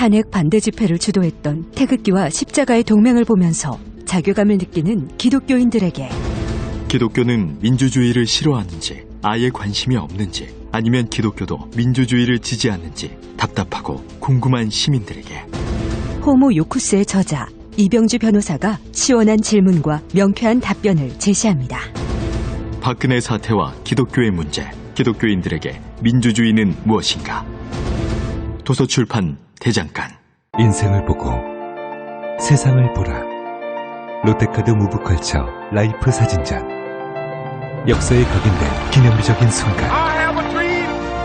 탄핵 반대 집회를 주도했던 태극기와 십자가의 동맹을 보면서 자괴감을 느끼는 기독교인들에게 기독교는 민주주의를 싫어하는지 아예 관심이 없는지 아니면 기독교도 민주주의를 지지하는지 답답하고 궁금한 시민들에게 호모 요쿠스의 저자 이병주 변호사가 시원한 질문과 명쾌한 답변을 제시합니다. 박근혜 사태와 기독교의 문제, 기독교인들에게 민주주의는 무엇인가? 도서출판 대장간. 인생을 보고 세상을 보라. 롯데카드 무브컬처 라이프 사진전. 역사에 각인된 기념비적인 순간.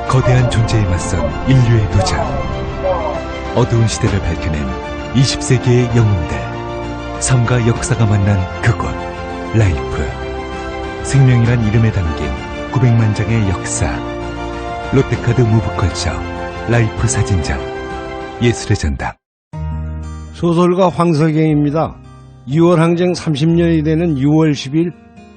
거대한 존재에 맞선 인류의 도전. 어두운 시대를 밝혀낸 20세기의 영웅들. 삶과 역사가 만난 그곳. 라이프. 생명이란 이름에 담긴 900만 장의 역사. 롯데카드 무브컬처 라이프 사진전. 예술의 전당. 소설가 황석영입니다. 2월 항쟁 30년이 되는 6월 10일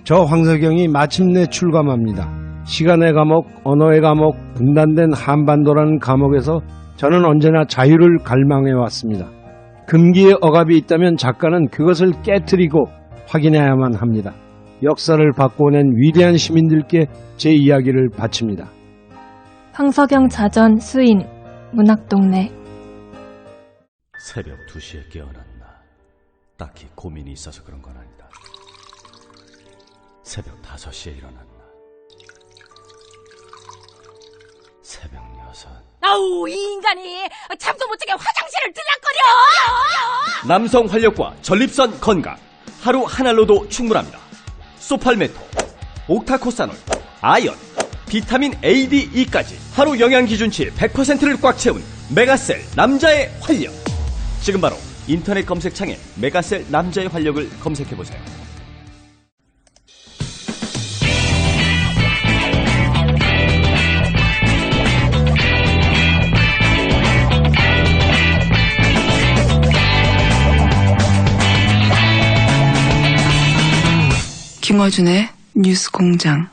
저 황석영이 마침내 출감합니다. 시간의 감옥, 언어의 감옥, 분단된 한반도라는 감옥에서 저는 언제나 자유를 갈망해왔습니다. 금기의 억압이 있다면 작가는 그것을 깨트리고 확인해야만 합니다. 역사를 바꿔낸 위대한 시민들께 제 이야기를 바칩니다. 황석영 자전 수인 문학동네. 새벽 2시에 깨어났나. 딱히 고민이 있어서 그런 건 아니다. 새벽 5시에 일어났나. 새벽 6. 아우, 이 인간이 잠도 못 자게 화장실을 들락거려. 남성 활력과 전립선 건강. 하루 한 알로도 충분합니다. 소팔메토, 옥타코사놀, 아연, 비타민 A, D, E까지 하루 영양 기준치 100%를 꽉 채운 메가셀 남자의 활력. 지금 바로 인터넷 검색창에 메가셀 남자의 활력을 검색해보세요. 김어준의 뉴스공장.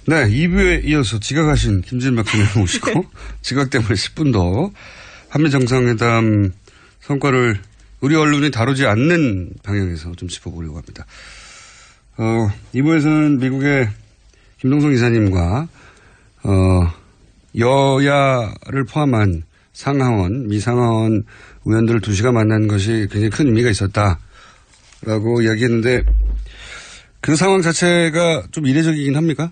네, 2부에 이어서 지각하신 김진 박사님 모시고 지각 때문에 10분 더 한미 정상회담 성과를 우리 언론이 다루지 않는 방향에서 좀 짚어보려고 합니다. 2부에서는 미국의 김동성 이사님과 여야를 포함한 상하원, 미상하원 의원들을 2시간 만난 것이 굉장히 큰 의미가 있었다라고 이야기했는데 그 상황 자체가 좀 이례적이긴 합니까?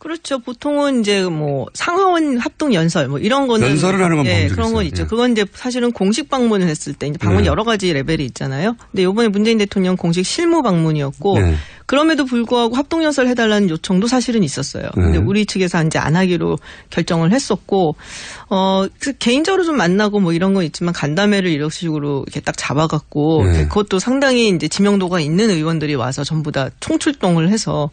그렇죠. 보통은 이제 뭐 상하원 합동 연설 뭐 이런 거는 연설을 하는 건 예, 그런 건 있죠. 예. 그건 이제 사실은 공식 방문을 했을 때 이제 방문 여러 가지 레벨이 있잖아요. 근데 이번에 문재인 대통령 공식 실무 방문이었고 그럼에도 불구하고 합동 연설 해달라는 요청도 사실은 있었어요. 근데 우리 측에서 이제 안 하기로 결정을 했었고 개인적으로 좀 만나고 뭐 이런 건 있지만 간담회를 이런 식으로 이렇게 딱 잡아갖고 그것도 상당히 이제 지명도가 있는 의원들이 와서 전부 다 총출동을 해서.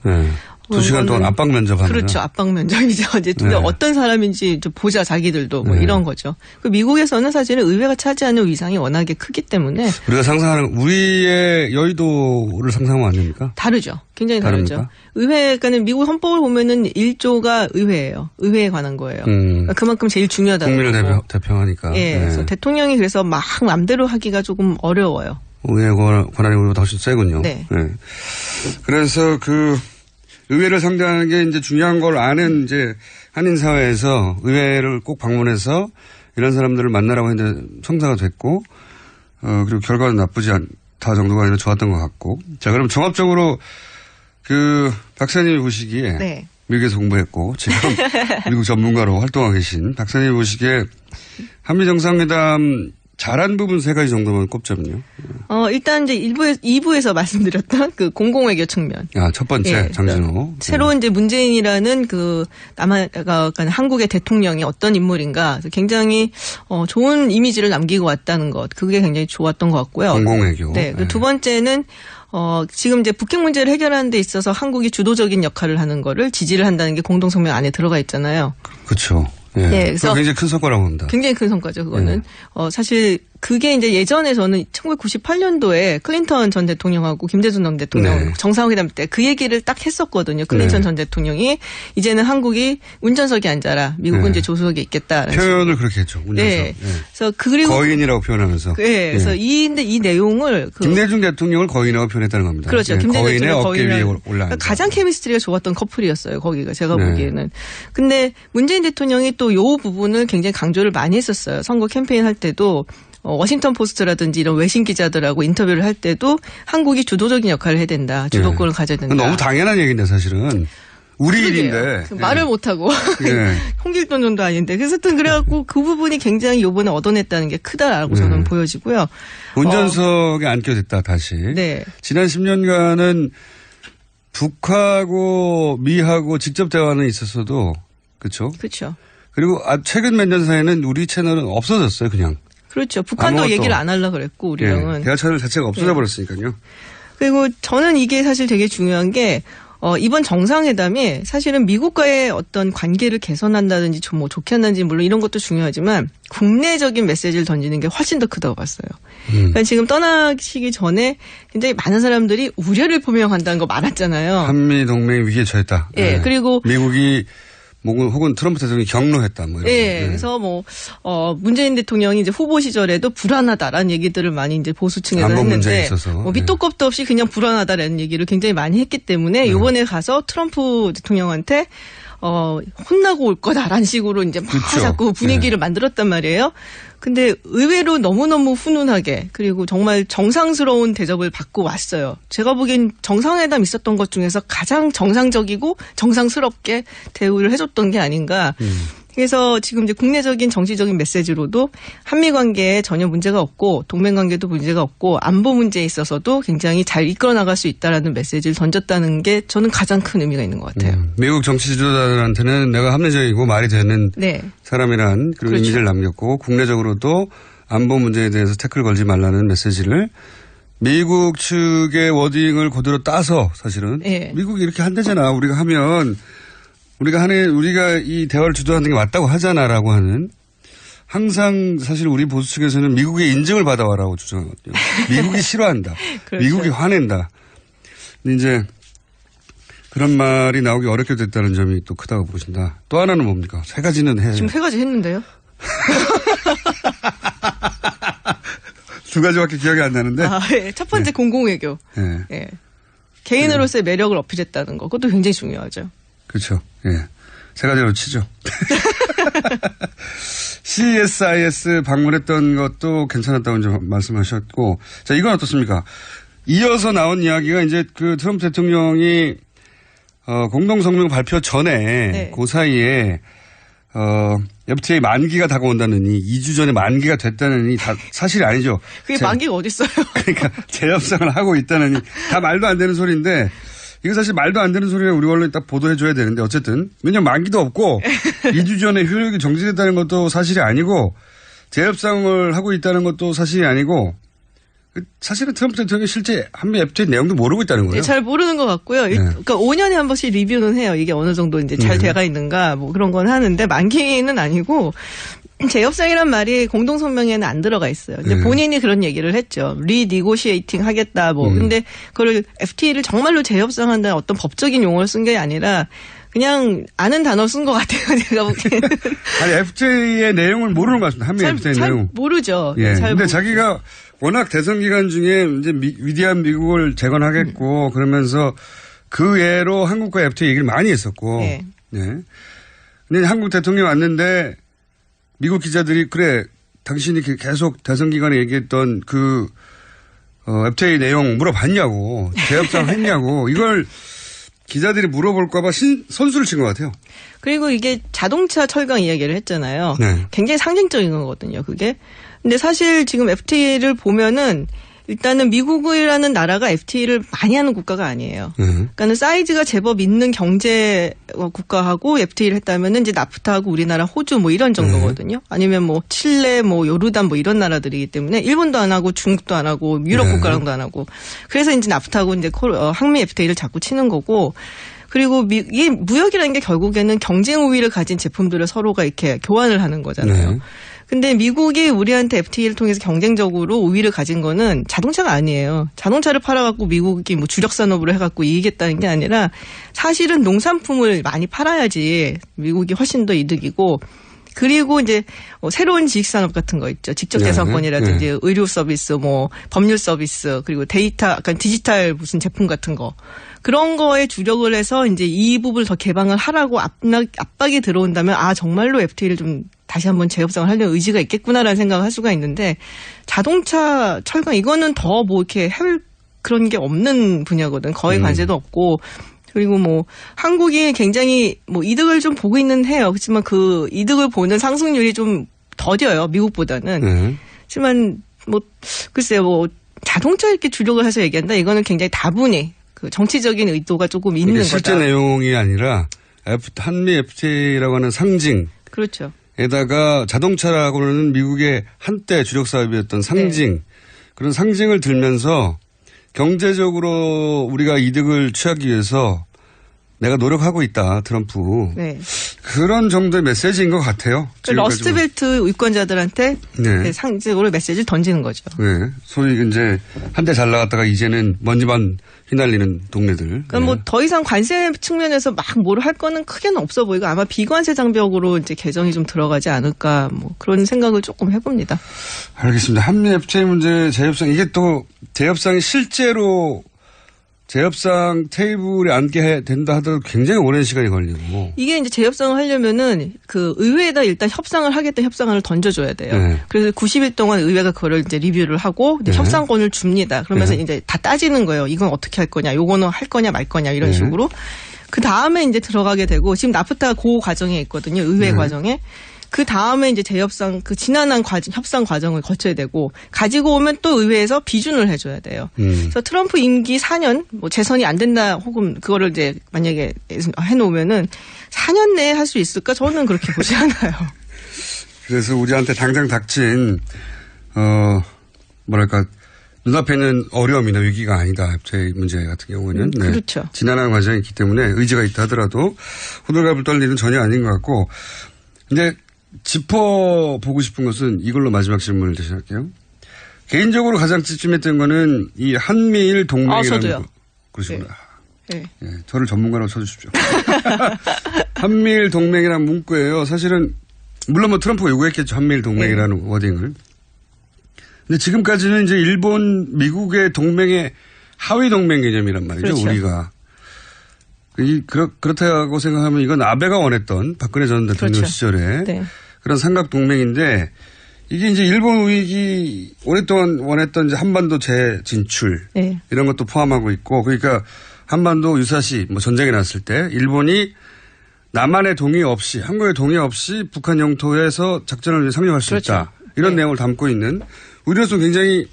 2시간 동안 압박 면접하는. 그렇죠. 압박 면접이죠. 이제 누가 어떤 사람인지 좀 보자 자기들도 뭐 이런 거죠. 그 미국에서는 사실은 의회가 차지하는 위상이 워낙에 크기 때문에 우리가 상상하는 우리의 여의도를 상상하면 안 됩니까? 다르죠. 굉장히 다릅니까? 다르죠. 의회가는 미국 헌법을 보면은 1조가 의회예요. 의회에 관한 거예요. 그러니까 그만큼 제일 중요하다고. 국민을 대표하니까. 예. 그래서 대통령이 그래서 막 마음대로 하기가 조금 어려워요. 의회 권한이 우리보다 훨씬 세군요. 네. 그래서 의회를 상대하는 게 이제 중요한 걸 아는 이제 한인 사회에서 의회를 꼭 방문해서 이런 사람들을 만나라고 했는데 성사가 됐고, 그리고 결과는 나쁘지 않다 정도가 아니라 좋았던 것 같고. 자, 그럼 종합적으로 박사님이 보시기에 미국에서 공부했고 지금 미국 전문가로 활동하고 계신 박사님이 보시기에 한미 정상회담 잘한 부분 3가지 정도만 꼽자면요. 일단 이제 2부에서 말씀드렸던 그 공공외교 측면. 첫 번째, 장진호. 새로운 이제 문재인이라는 한국의 대통령이 어떤 인물인가 굉장히 좋은 이미지를 남기고 왔다는 것. 그게 굉장히 좋았던 것 같고요. 공공외교. 네. 두 번째는 지금 이제 북핵 문제를 해결하는 데 있어서 한국이 주도적인 역할을 하는 거를 지지를 한다는 게 공동성명 안에 들어가 있잖아요. 그렇죠. 예. 네, 그래서 굉장히 큰 성과라고 봅니다. 굉장히 큰 성과죠, 그거는. 사실 그게 이제 예전에 저는 1998년도에 클린턴 전 대통령하고 김대중 전 대통령 정상회담 때 그 얘기를 딱 했었거든요. 클린턴 전 대통령이 이제는 한국이 운전석에 앉아라. 미국은 이제 조수석에 있겠다. 표현을 그렇게 했죠. 운전석. 네. 그래서 그리고 거인이라고 표현하면서. 네. 그래서 이 내용을 김대중 대통령을 거인이라고 표현했다는 겁니다. 그렇죠. 김대중 거인의 어깨 위에 올라. 그러니까 가장 케미스트리가 좋았던 커플이었어요. 거기가 제가 보기에는. 근데 문재인 대통령이 또 요 부분을 굉장히 강조를 많이 했었어요. 선거 캠페인 할 때도. 워싱턴 포스트라든지 이런 외신 기자들하고 인터뷰를 할 때도 한국이 주도적인 역할을 해야 된다. 주도권을 가져야 된다. 너무 당연한 얘기인데 사실은. 우리 일인데. 말을 못하고. 홍길동 정도 아닌데. 그래서 그래갖고 그 부분이 굉장히 요번에 얻어냈다는 게 크다라고 저는 보여지고요. 운전석에 앉게 됐다 다시. 네. 지난 10년간은 북하고 미하고 직접 대화는 있었어도 그렇죠. 그렇죠. 그리고 최근 몇 년 사이에는 우리 채널은 없어졌어요 그냥. 그렇죠. 북한도 아무것도. 얘기를 안 하려고 그랬고 우리랑은. 대화 채널 자체가 없어져 버렸으니까요. 그리고 저는 이게 사실 되게 중요한 게 이번 정상회담이 사실은 미국과의 어떤 관계를 개선한다든지 좀 뭐 좋게 한다든지 물론 이런 것도 중요하지만 국내적인 메시지를 던지는 게 훨씬 더 크다고 봤어요. 그러니까 지금 떠나시기 전에 굉장히 많은 사람들이 우려를 표명한다는 거 많았잖아요. 한미 동맹 위기에 처했다. 네. 그리고 미국이 혹은 트럼프 대통령이 경로했다. 뭐 이런. 네. 그래서 문재인 대통령이 이제 후보 시절에도 불안하다라는 얘기들을 많이 이제 보수층에서 안보 했는데 문제에 있어서. 밑도 끝도 없이 그냥 불안하다라는 얘기를 굉장히 많이 했기 때문에 이번에 가서 트럼프 대통령한테 혼나고 올 거다라는 식으로 이제 막 그렇죠. 자꾸 분위기를 만들었단 말이에요. 근데 의외로 너무너무 훈훈하게 그리고 정말 정상스러운 대접을 받고 왔어요. 제가 보기엔 정상회담 있었던 것 중에서 가장 정상적이고 정상스럽게 대우를 해줬던 게 아닌가. 그래서 지금 이제 국내적인 정치적인 메시지로도 한미 관계에 전혀 문제가 없고 동맹 관계도 문제가 없고 안보 문제에 있어서도 굉장히 잘 이끌어 나갈 수 있다라는 메시지를 던졌다는 게 저는 가장 큰 의미가 있는 것 같아요. 미국 정치 지도자들한테는 내가 합리적이고 말이 되는 사람이란 그런 그렇죠. 이미지를 남겼고 국내적으로도 안보 문제에 대해서 태클 걸지 말라는 메시지를 미국 측의 워딩을 그대로 따서 사실은 미국이 이렇게 한대잖아. 우리가 하면 우리가 이 대화를 주도하는 게 맞다고 하잖아라고 하는 항상 사실 우리 보수 측에서는 미국의 인증을 받아와라고 주장하거든요. 미국이 싫어한다. 그렇죠. 미국이 화낸다. 근데 이제 그런 말이 나오기 어렵게 됐다는 점이 또 크다고 보신다. 또 하나는 뭡니까? 세 가지는 해요. 지금 세 가지 했는데요. 두 가지밖에 기억이 안 나는데. 첫 번째 공공외교. 개인으로서의 매력을 어필했다는 거. 그것도 굉장히 중요하죠. 그렇죠. 세 가지로 치죠. CSIS 방문했던 것도 괜찮았다고 이제 말씀하셨고, 자, 이건 어떻습니까? 이어서 나온 이야기가 이제 그 트럼프 대통령이 공동성명 발표 전에 그 사이에 FTA 만기가 다가온다느니 2주 전에 만기가 됐다느니 다 사실이 아니죠. 그게 만기가 어딨어요? 그러니까 재협상을 하고 있다느니 다 말도 안 되는 소리인데 이거 사실 말도 안 되는 소리를 우리 언론이 딱 보도해 줘야 되는데 어쨌든 왜냐면 만기도 없고 2주 전에 효력이 정지됐다는 것도 사실이 아니고 재협상을 하고 있다는 것도 사실이 아니고 사실은 트럼프 대통령이 실제 한미 FTA 내용도 모르고 있다는 거예요. 잘 모르는 것 같고요. 그러니까 5년에 한 번씩 리뷰는 해요. 이게 어느 정도 이제 잘 돼가 있는가 뭐 그런 건 하는데 만기는 아니고 재협상이란 말이 공동성명에는 안 들어가 있어요. 근데 본인이 그런 얘기를 했죠. 리니고시에이팅 하겠다 뭐. 근데 그걸 FTA를 정말로 재협상한다는 어떤 법적인 용어를 쓴 게 아니라 그냥 아는 단어 쓴 것 같아요. 제가 보기에는. 아니 FTA의 내용을 모르는 것 같습니다. 한미 FTA 내용. 잘 모르죠. 잘 근데 모르죠. 자기가 워낙 대선 기간 중에 이제 위대한 미국을 재건하겠고 그러면서 그 외로 한국과 FTA 얘기를 많이 했었고. 근데 한국 대통령 왔는데 미국 기자들이 그래 당신이 계속 대선 기간에 얘기했던 그 FTA 내용 물어봤냐고 재협상 했냐고 이걸 기자들이 물어볼까 봐 선수를 친 것 같아요. 그리고 이게 자동차 철강 이야기를 했잖아요. 굉장히 상징적인 거거든요. 그게. 근데 사실 지금 FTA를 보면은 일단은 미국이라는 나라가 FTA를 많이 하는 국가가 아니에요. 그러니까는 사이즈가 제법 있는 경제 국가하고 FTA를 했다면은 이제 나프타하고 우리나라, 호주 뭐 이런 정도거든요. 아니면 뭐 칠레, 뭐 요르단 뭐 이런 나라들이기 때문에 일본도 안 하고 중국도 안 하고 유럽 국가랑도 안 하고 그래서 이제 나프타하고 이제 항미 FTA를 자꾸 치는 거고. 그리고 이 무역이라는 게 결국에는 경쟁 우위를 가진 제품들을 서로가 이렇게 교환을 하는 거잖아요. 근데 미국이 우리한테 FTA를 통해서 경쟁적으로 우위를 가진 거는 자동차가 아니에요. 자동차를 팔아갖고 미국이 뭐 주력 산업으로 해갖고 이기겠다는 게 아니라 사실은 농산품을 많이 팔아야지 미국이 훨씬 더 이득이고 그리고 이제 새로운 지식산업 같은 거 있죠. 직접대상권이라든지 네. 의료 서비스, 뭐 법률 서비스 그리고 데이터, 약간 디지털 무슨 제품 같은 거. 그런 거에 주력을 해서 이제 이 부분을 더 개방을 하라고 압박이 들어온다면 정말로 FTA를 좀 다시 한번 재협상을 하려는 의지가 있겠구나라는 생각을 할 수가 있는데 자동차, 철강 이거는 더 뭐 이렇게 할 그런 게 없는 분야거든. 거의 관세도 없고 그리고 뭐 한국이 굉장히 뭐 이득을 좀 보고 있는 해요. 그렇지만 그 이득을 보는 상승률이 좀 더뎌요. 미국보다는. 하지만 뭐 글쎄요. 뭐 자동차 이렇게 주력을 해서 얘기한다. 이거는 굉장히 다분히 그 정치적인 의도가 조금 있는 거다. 실제 내용이 아니라 한미 FTA라고 하는 상징. 그렇죠. 에다가 자동차라고는 미국의 한때 주력 사업이었던 상징. 네. 그런 상징을 들면서 경제적으로 우리가 이득을 취하기 위해서 내가 노력하고 있다. 트럼프. 네. 그런 정도의 메시지인 것 같아요. 러스트벨트 유권자들한테 네. 상징으로 메시지를 던지는 거죠. 네. 소위 이제 한때 잘 나갔다가 이제는 먼지만 휘날리는 동네들. 그러니까 네. 뭐 더 이상 관세 측면에서 막 뭘 할 거는 크게는 없어 보이고 아마 비관세 장벽으로 이제 개정이 좀 들어가지 않을까 뭐 그런 생각을 조금 해봅니다. 알겠습니다. 한미 FTA 문제 재협상 이게 또 재협상이 실제로 재협상 테이블에 앉게 된다 하더라도 굉장히 오랜 시간이 걸리고. 이게 이제 재협상을 하려면은 그 의회에다 일단 협상을 하겠다 협상안을 던져줘야 돼요. 네. 그래서 90일 동안 의회가 그걸 이제 리뷰를 하고 이제 협상권을 줍니다. 그러면서 이제 다 따지는 거예요. 이건 어떻게 할 거냐, 요거는 할 거냐 말 거냐 이런 식으로. 그 다음에 이제 들어가게 되고 지금 나프타 그 과정에 있거든요. 의회 과정에. 그 다음에 이제 재협상 그 지난한 협상 과정을 거쳐야 되고 가지고 오면 또 의회에서 비준을 해줘야 돼요. 그래서 트럼프 임기 4년 뭐 재선이 안 된다 혹은 그거를 이제 만약에 해놓으면은 4년 내에 할 수 있을까? 저는 그렇게 보지 않아요. 그래서 우리한테 당장 닥친 뭐랄까 눈앞에 있는 어려움이나 위기가 아니다. FTA 문제 같은 경우는 네. 그렇죠. 지난한 과정이 있기 때문에 의지가 있다 하더라도 호들갑을 떨 일은 전혀 아닌 것 같고 이제 짚어보고 싶은 것은 이걸로 마지막 질문을 대신할게요. 개인적으로 가장 찝찝했던 거는 이 한미일 동맹이라는 저도요. 그러시구나. 네. 네, 저를 전문가로 쳐주십시오. 한미일 동맹이라는 문구예요. 사실은 물론 뭐 트럼프가 요구했겠죠. 한미일 동맹이라는 워딩을. 근데 지금까지는 이제 일본, 미국의 동맹의 하위 동맹 개념이란 말이죠. 그렇죠. 우리가. 그렇다고 생각하면 이건 아베가 원했던 박근혜 전 대통령 그렇죠. 시절에 네. 그런 삼각 동맹인데 이게 이제 일본 우익이 오랫동안 원했던 이제 한반도 재진출 네. 이런 것도 포함하고 있고 그러니까 한반도 유사시 뭐 전쟁이 났을 때 일본이 남한의 동의 없이 한국의 동의 없이 북한 영토에서 작전을 상륙할 수 그렇죠. 있다. 이런 네. 내용을 담고 있는 우리로서 굉장히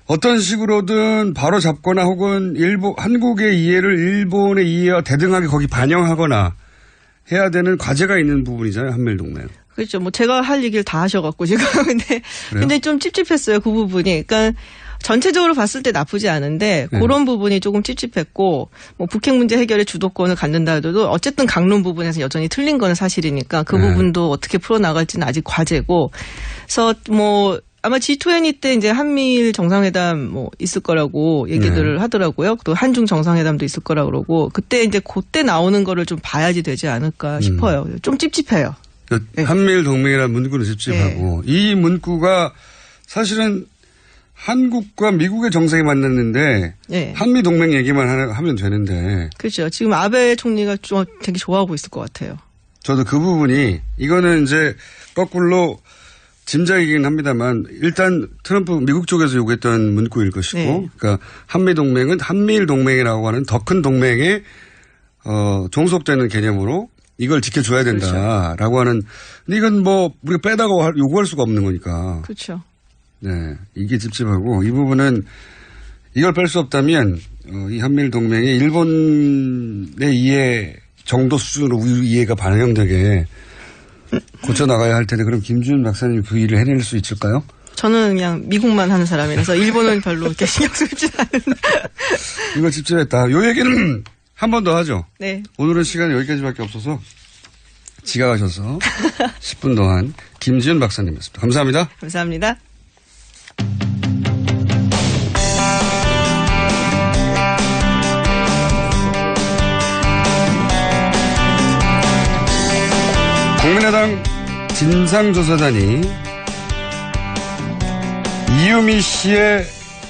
어떤 식으로든 바로 잡거나 혹은 한국의 이해를 일본의 이해와 대등하게 거기 반영하거나 해야 되는 과제가 있는 부분이잖아요. 한미일 동맹. 그렇죠. 뭐 제가 할 얘기를 다 하셔갖고 지금 근데 좀 찝찝했어요. 그 부분이. 그러니까 전체적으로 봤을 때 나쁘지 않은데 그런 부분이 조금 찝찝했고 뭐 북핵 문제 해결에 주도권을 갖는다 해도 어쨌든 강론 부분에서 여전히 틀린 건 사실이니까 그 부분도 어떻게 풀어나갈지는 아직 과제고 그래서 뭐 아마 G20 때 이제 한미일 정상회담 뭐 있을 거라고 얘기들을 하더라고요. 또 한중 정상회담도 있을 거라고 그러고 그때 나오는 거를 좀 봐야지 되지 않을까 싶어요. 좀 찝찝해요. 네. 한미일 동맹이라는 문구는 찝찝하고 네. 이 문구가 사실은 한국과 미국의 정상이 만났는데 네. 한미 동맹 얘기만 하면 되는데. 그렇죠. 지금 아베 총리가 좀 되게 좋아하고 있을 것 같아요. 저도 그 부분이 이거는 이제 거꾸로 짐작이긴 합니다만 일단 트럼프 미국 쪽에서 요구했던 문구일 것이고 네. 그러니까 한미 동맹은 한미일 동맹이라고 하는 더 큰 동맹에 종속되는 개념으로 이걸 지켜줘야 된다라고 그렇죠. 하는 근데 이건 뭐 우리가 빼다가 요구할 수가 없는 거니까. 그렇죠. 네, 이게 찝찝하고 이 부분은 이걸 뺄 수 없다면 이 한미일 동맹이 일본의 이해 정도 수준으로 우리 이해가 반영되게 고쳐 나가야 할 텐데 그럼 김준 박사님 그 일을 해낼 수 있을까요? 저는 그냥 미국만 하는 사람이라서 일본은 별로 이렇게 신경 쓰지 않은. 이거 찝찝했다. 요 얘기는 한 번 더 하죠. 네. 오늘은 시간이 여기까지밖에 없어서 지각하셔서 10분 동안 김지은 박사님이었습니다. 감사합니다. 감사합니다. 국민의당 진상조사단이 이유미 씨의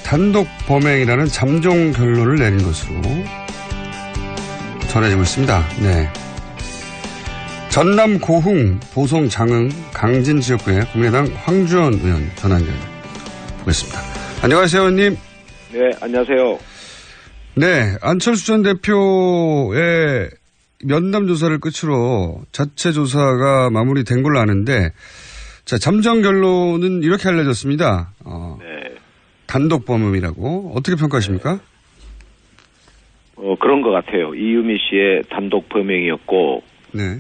단독 범행이라는 잠정 결론을 내린 것으로 전해지고 있습니다. 네. 전남 고흥, 보성 장흥, 강진 지역구의 국민의당 황주원 의원 전화 연결 보겠습니다. 안녕하세요, 의원님. 네, 안녕하세요. 네, 안철수 전 대표의 면담 조사를 끝으로 자체 조사가 마무리된 걸로 아는데, 자, 잠정 결론은 이렇게 알려졌습니다. 네. 단독 범행이라고 어떻게 평가하십니까? 그런 것 같아요. 이유미 씨의 단독 범행이었고, 네.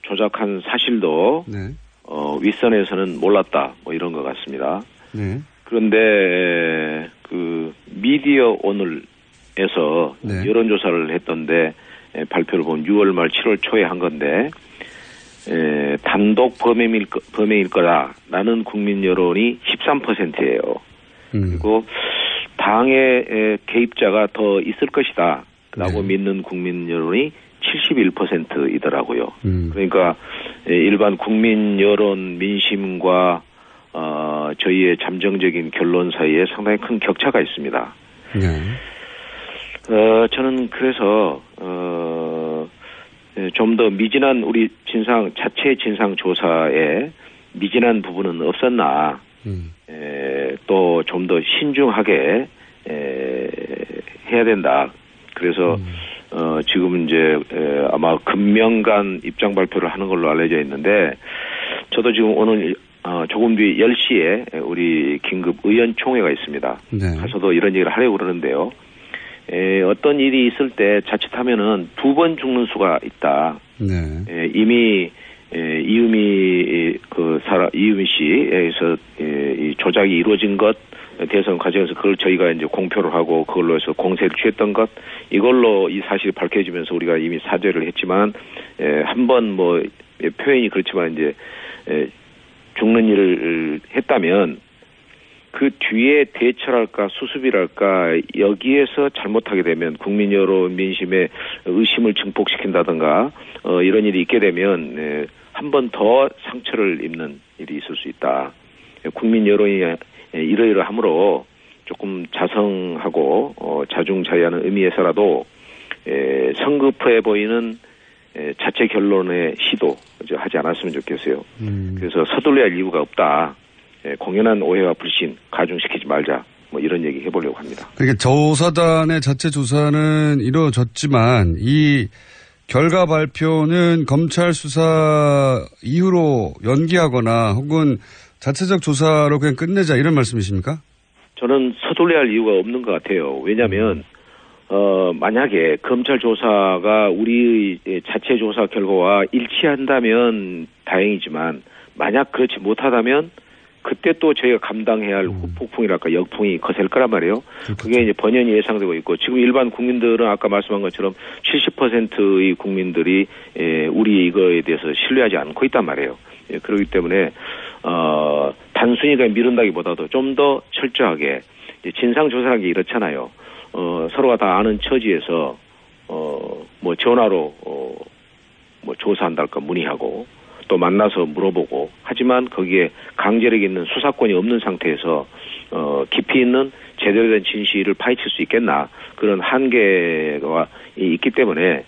조작한 사실도, 네. 윗선에서는 몰랐다, 뭐 이런 것 같습니다. 네. 그런데, 미디어 오늘에서 네. 여론조사를 했던데, 발표를 보면 6월 말 7월 초에 한 건데, 단독 범행일 거다라는 국민 여론이 13%예요. 그리고 당의 개입자가 더 있을 것이다라고 네. 믿는 국민 여론이 71%이더라고요. 그러니까 일반 국민 여론 민심과 저희의 잠정적인 결론 사이에 상당히 큰 격차가 있습니다. 네. 저는 그래서 좀 더 미진한 우리 자체 진상 조사에 미진한 부분은 없었나, 또 좀 더 신중하게 해야 된다. 그래서 지금 이제 아마 금명간 입장 발표를 하는 걸로 알려져 있는데, 저도 지금 오늘 조금 뒤 10시에 우리 긴급 의원총회가 있습니다. 네. 가서도 이런 얘기를 하려고 그러는데요. 어떤 일이 있을 때 자칫하면은 2번 죽는 수가 있다. 네. 이미 이유미 씨에서 이 조작이 이루어진 것, 대선 과정에서 그걸 저희가 이제 공표를 하고 그걸로 해서 공세를 취했던 것, 이걸로 이 사실이 밝혀지면서 우리가 이미 사죄를 했지만, 한번 뭐 표현이 그렇지만 이제 죽는 일을 했다면 그 뒤에 대처랄까 수습이랄까 여기에서 잘못하게 되면 국민 여론 민심의 의심을 증폭시킨다든가 이런 일이 있게 되면 한 번 더 상처를 입는 일이 있을 수 있다. 국민 여론이 이러이러함으로 조금 자성하고 자중자애하는 의미에서라도 성급해 보이는 자체 결론의 시도 하지 않았으면 좋겠어요. 그래서 서둘러야 할 이유가 없다. 공연한 오해와 불신 가중시키지 말자. 뭐 이런 얘기 해보려고 합니다. 그러니까 조사단의 자체 조사는 이루어졌지만 이 결과 발표는 검찰 수사 이후로 연기하거나 혹은 자체적 조사로 그냥 끝내자 이런 말씀이십니까? 저는 서둘러야 할 이유가 없는 것 같아요. 왜냐하면 만약에 검찰 조사가 우리의 자체 조사 결과와 일치한다면 다행이지만 만약 그렇지 못하다면 그때 또 저희가 감당해야 할 폭풍이랄까 역풍이 거셀 거란 말이에요. 그게 이제 번연히 예상되고 있고 지금 일반 국민들은 아까 말씀한 것처럼 70%의 국민들이 우리 이거에 대해서 신뢰하지 않고 있단 말이에요. 그렇기 때문에 단순히 그냥 미룬다기보다도 좀 더 철저하게 진상조사라는 게 이렇잖아요. 서로가 다 아는 처지에서 뭐 전화로 뭐 조사한달까 문의하고 또 만나서 물어보고 하지만 거기에 강제력 있는 수사권이 없는 상태에서 깊이 있는 제대로 된 진실을 파헤칠 수 있겠나 그런 한계가 있기 때문에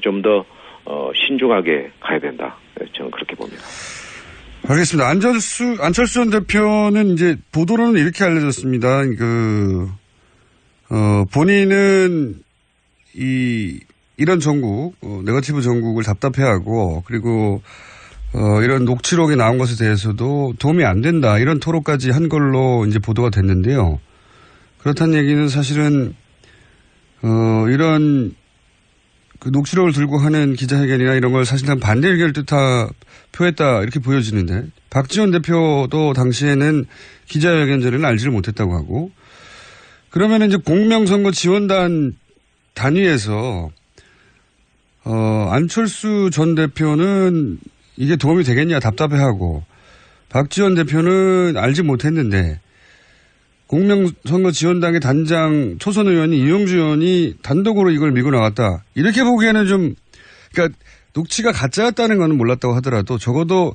좀 더 신중하게 가야 된다. 저는 그렇게 봅니다. 알겠습니다. 안철수 전 대표는 이제 보도로는 이렇게 알려졌습니다. 본인은 이런 정국, 네거티브 정국을 답답해하고 그리고 이런 녹취록이 나온 것에 대해서도 도움이 안 된다. 이런 토로까지 한 걸로 이제 보도가 됐는데요. 그렇다는 얘기는 사실은, 이런 그 녹취록을 들고 하는 기자회견이나 이런 걸 사실상 반대 의견을 표했다. 이렇게 보여지는데. 박지원 대표도 당시에는 기자회견 전에는 알지를 못했다고 하고. 그러면 이제 공명선거 지원단 단위에서 안철수 전 대표는 이게 도움이 되겠냐 답답해하고 박지원 대표는 알지 못했는데 공명선거 지원당의 단장 초선 의원이 이용주 의원이 단독으로 이걸 밀고 나갔다. 이렇게 보기에는 좀 그러니까 녹취가 가짜였다는 건 몰랐다고 하더라도 적어도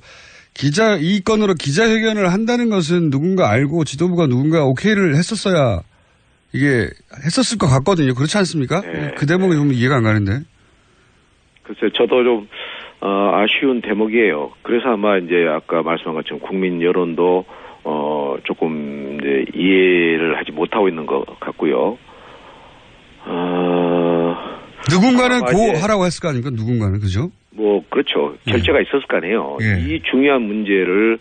이 건으로 기자회견을 한다는 것은 누군가 알고 지도부가 누군가 오케이를 했었어야 이게 했었을 것 같거든요. 그렇지 않습니까? 네. 그 대목이 좀 이해가 안 가는데. 글쎄, 저도 좀 아쉬운 대목이에요. 그래서 아마 이제 아까 말씀한 것처럼 국민 여론도 조금 이제 이해를 하지 못하고 있는 것 같고요. 누군가는 하라고 했을 거 아닙니까? 누군가는 그죠? 뭐 그렇죠. 결재가 있었을 거 아니에요. 이 중요한 문제를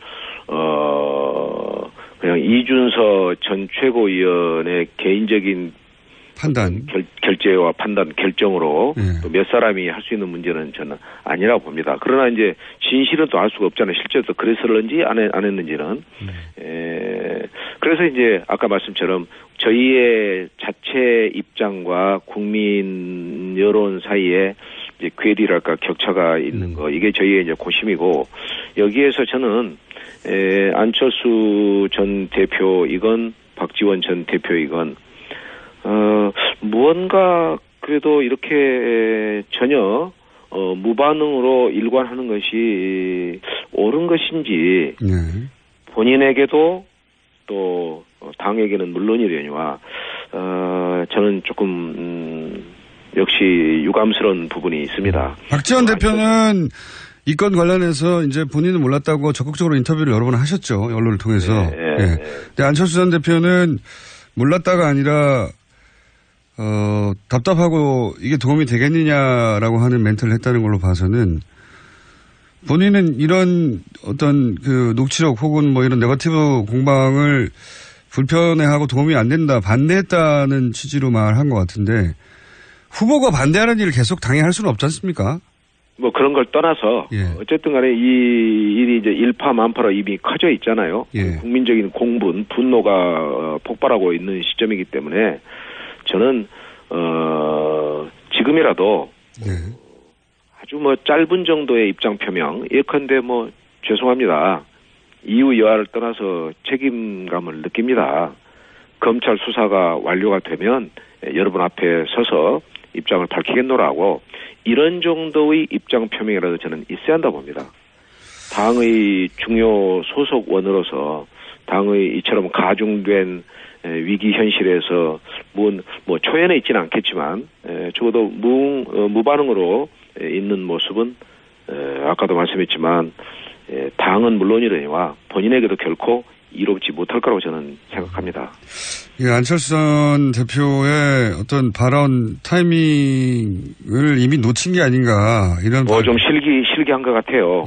그냥 이준서 전 최고위원의 개인적인 판단, 결재와 판단, 결정으로 또 몇 사람이 할 수 있는 문제는 저는 아니라고 봅니다. 그러나 이제 진실은 또 알 수가 없잖아요. 실제로 또 그랬을런지 안 했는지는. 그래서 이제 아까 말씀처럼 저희의 자체 입장과 국민 여론 사이에 이제 괴리랄까 격차가 있는 거, 이게 저희의 이제 고심이고, 여기에서 저는 안철수 전 대표이건 박지원 전 대표이건 무언가 그래도 이렇게 전혀 무반응으로 일관하는 것이 옳은 것인지 본인에게도 또 당에게는 물론이려니와 저는 조금 역시 유감스러운 부분이 있습니다. 박지원 대표는 이 건 관련해서 이제 본인은 몰랐다고 적극적으로 인터뷰를 여러 번 하셨죠. 언론을 통해서. 근데 안철수 전 대표는 몰랐다가 아니라 답답하고 이게 도움이 되겠느냐라고 하는 멘트를 했다는 걸로 봐서는 본인은 이런 어떤 그 녹취록 혹은 뭐 이런 네거티브 공방을 불편해하고 도움이 안 된다, 반대했다는 취지로 말한 것 같은데 후보가 반대하는 일을 계속 당연히 할 수는 없지 않습니까? 뭐 그런 걸 떠나서 어쨌든 간에 이 일이 이제 일파만파로 이미 커져 있잖아요. 국민적인 공분, 분노가 폭발하고 있는 시점이기 때문에 저는 지금이라도 아주 뭐 짧은 정도의 입장 표명, 예컨대 뭐 죄송합니다. 이유 여하를 떠나서 책임감을 느낍니다. 검찰 수사가 완료가 되면 여러분 앞에 서서 입장을 밝히겠노라고 이런 정도의 입장 표명이라도 저는 있어야 한다고 봅니다. 당의 중요 소속원으로서 당의 이처럼 가중된 위기 현실에서 뭐 초연해 있지는 않겠지만 적어도 무반응으로 있는 모습은 아까도 말씀했지만 당은 물론이려니와 본인에게도 결코 이롭지 못할 거라고 저는 생각합니다. 안철수 전 대표의 어떤 발언 타이밍을 이미 놓친 게 아닌가 이런. 좀 실기한 것 같아요.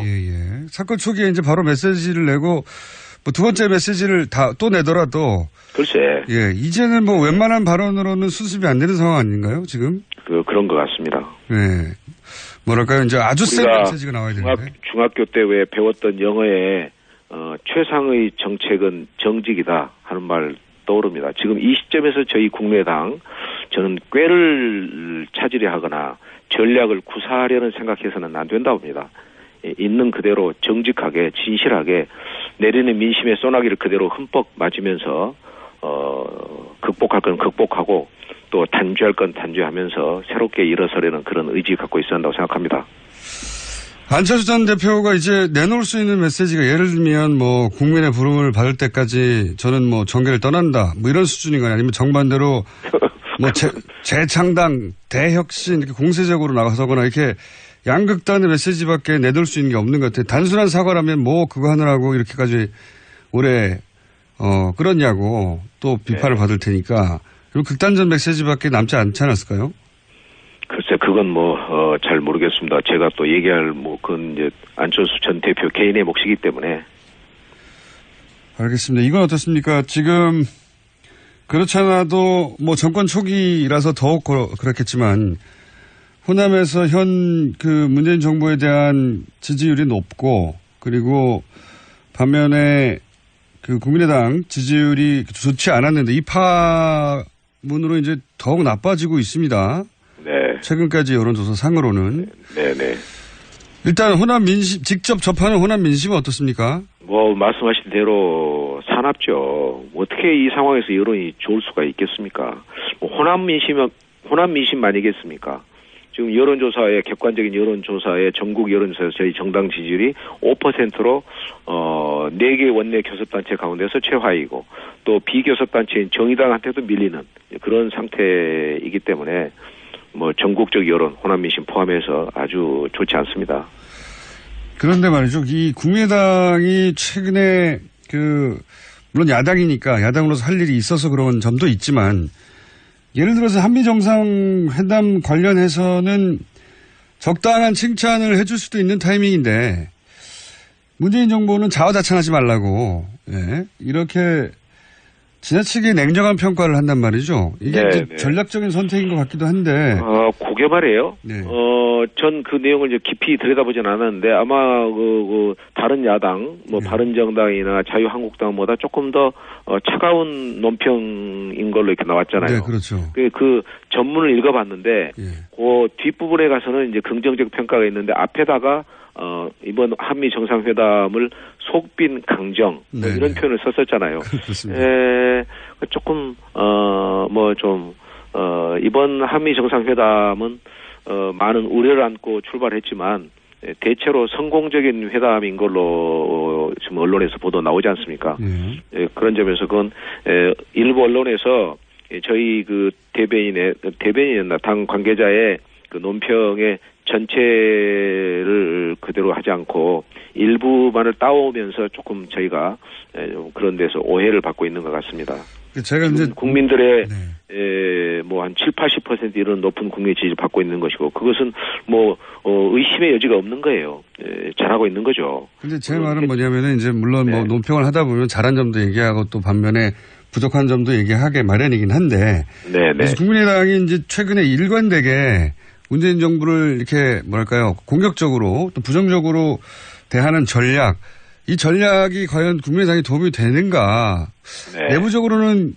사건 초기에 이제 바로 메시지를 내고 뭐 두 번째 메시지를 또 내더라도. 글쎄. 이제는 뭐 웬만한 발언으로는 수습이 안 되는 상황 아닌가요 지금? 그런 것 같습니다. 뭐랄까요 이제 아주 센 메시지가 나와야 되는데. 중학교 때 왜 배웠던 영어에 최상의 정책은 정직이다 하는 말 떠오릅니다. 지금 이 시점에서 저희 국민의당 저는 꾀를 찾으려 하거나 전략을 구사하려는 생각해서는 안 된다고 봅니다. 있는 그대로 정직하게 진실하게 내리는 민심의 소나기를 그대로 흠뻑 맞으면서 극복할 건 극복하고 또 단죄할 건 단죄하면서 새롭게 일어서려는 그런 의지 갖고 있어야 한다고 생각합니다. 안철수 전 대표가 이제 내놓을 수 있는 메시지가 예를 들면 뭐 국민의 부름을 받을 때까지 저는 뭐 정계를 떠난다 뭐 이런 수준인가요? 아니면 정반대로 뭐 재창당, 대혁신 이렇게 공세적으로 나가서거나 이렇게 양극단의 메시지밖에 내놓을 수 있는 게 없는 것 같아요. 단순한 사과라면 뭐 그거 하느라고 이렇게까지 오래 끌었냐고 또 비판을 받을 테니까 그리고 극단적 메시지밖에 남지 않지 않았을까요? 글쎄, 그건 잘 모르겠습니다. 제가 또 얘기할 그건 이제 안철수 전 대표 개인의 몫이기 때문에. 알겠습니다. 이건 어떻습니까? 지금 그렇지 않아도 뭐 정권 초기라서 더욱 그렇겠지만 호남에서 현 문재인 정부에 대한 지지율이 높고 그리고 반면에 국민의당 지지율이 좋지 않았는데 이 파문으로 이제 더욱 나빠지고 있습니다. 네. 최근까지 여론조사 상으로는. 네네. 일단 호남 민심, 직접 접하는 호남 민심은 어떻습니까? 뭐 말씀하신 대로 사납죠. 어떻게 이 상황에서 여론이 좋을 수가 있겠습니까? 뭐 호남 민심만이겠습니까? 지금 여론조사에 객관적인 여론조사에 전국 여론조사에서 저희 정당 지지율이 5%로 4개 원내 교섭단체 가운데서 최하위고 또 비교섭단체인 정의당한테도 밀리는 그런 상태이기 때문에 뭐 전국적 여론 호남 민심 포함해서 아주 좋지 않습니다. 그런데 말이죠. 이 국민의당이 최근에 물론 야당이니까 야당으로서 할 일이 있어서 그런 점도 있지만 예를 들어서 한미 정상회담 관련해서는 적당한 칭찬을 해줄 수도 있는 타이밍인데 문재인 정부는 자화자찬하지 말라고 이렇게 지나치게 냉정한 평가를 한단 말이죠. 이게 전략적인 선택인 것 같기도 한데. 그게 말이에요. 네. 전 그 내용을 이제 깊이 들여다보진 않았는데 아마 다른 야당, 바른정당이나 자유한국당보다 조금 더 차가운 논평인 걸로 이렇게 나왔잖아요. 네, 그렇죠. 그 전문을 읽어봤는데 그 뒷부분에 가서는 이제 긍정적 평가가 있는데 앞에다가 이번 한미 정상회담을 속빈 강정 이런 표현을 썼었잖아요. 그렇습니다. 조금 이번 한미 정상회담은 많은 우려를 안고 출발했지만 대체로 성공적인 회담인 걸로 지금 언론에서 보도 나오지 않습니까? 그런 점에서 그건 일부 언론에서 저희 그 대변인이었나 당 관계자의 그 논평의 전체를 그대로 하지 않고 일부만을 따오면서 조금 저희가 그런 데서 오해를 받고 있는 것 같습니다. 제가 이제 국민들의 뭐 한 70-80% 이런 높은 국민 지지를 받고 있는 것이고 그것은 뭐 의심의 여지가 없는 거예요. 잘하고 있는 거죠. 근데 제 말은 뭐냐면은 이제 물론 뭐 논평을 하다 보면 잘한 점도 얘기하고 또 반면에 부족한 점도 얘기하게 마련이긴 한데 그래서 국민의당이 이제 최근에 일관되게 문재인 정부를 이렇게 뭐랄까요 공격적으로 또 부정적으로 대하는 전략 이 전략이 과연 국민의당에 도움이 되는가 내부적으로는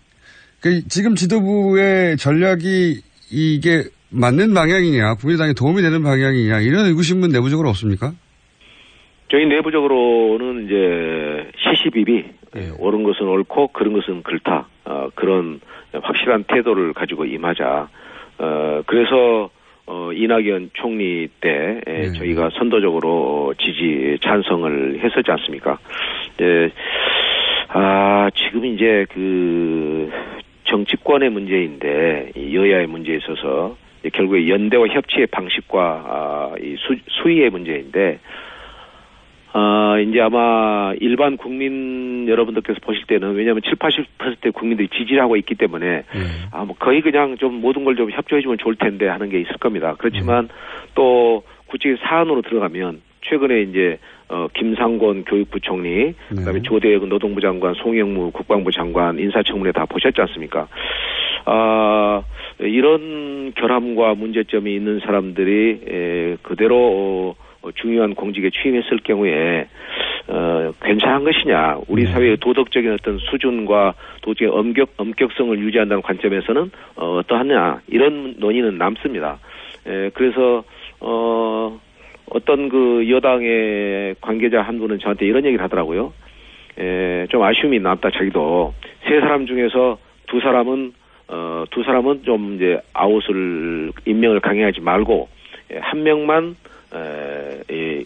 지금 지도부의 전략이 이게 맞는 방향이냐 국민의당에 도움이 되는 방향이냐 이런 의구심은 내부적으로 없습니까? 저희 내부적으로는 이제 시시비비 옳은 것은 옳고 그런 것은 그렇다 그런 확실한 태도를 가지고 임하자 그래서 이낙연 총리 때 저희가 선도적으로 지지 찬성을 했었지 않습니까? 지금 이제 그 정치권의 문제인데 여야의 문제에 있어서 결국에 연대와 협치의 방식과 이 수위의 문제인데 이제 아마 일반 국민 여러분들께서 보실 때는 왜냐하면 70-80%의 국민들이 지지를 하고 있기 때문에 뭐 거의 그냥 좀 모든 걸 좀 협조해주면 좋을 텐데 하는 게 있을 겁니다. 그렇지만 또 구체적인 사안으로 들어가면 최근에 이제 김상곤 교육부 총리, 그다음에 조대혁 노동부 장관, 송영무 국방부 장관 인사청문회 다 보셨지 않습니까? 이런 결함과 문제점이 있는 사람들이 그대로 중요한 공직에 취임했을 경우에 괜찮은 것이냐? 우리 사회의 도덕적인 어떤 수준과 도덕의 엄격성을 유지한다는 관점에서는 어떠하냐? 이런 논의는 남습니다. 그래서 어떤 그 여당의 관계자 한 분은 저한테 이런 얘기를 하더라고요. 좀 아쉬움이 남다. 자기도 세 사람 중에서 두 사람은 좀 이제 아웃을 임명을 강행하지 말고 한 명만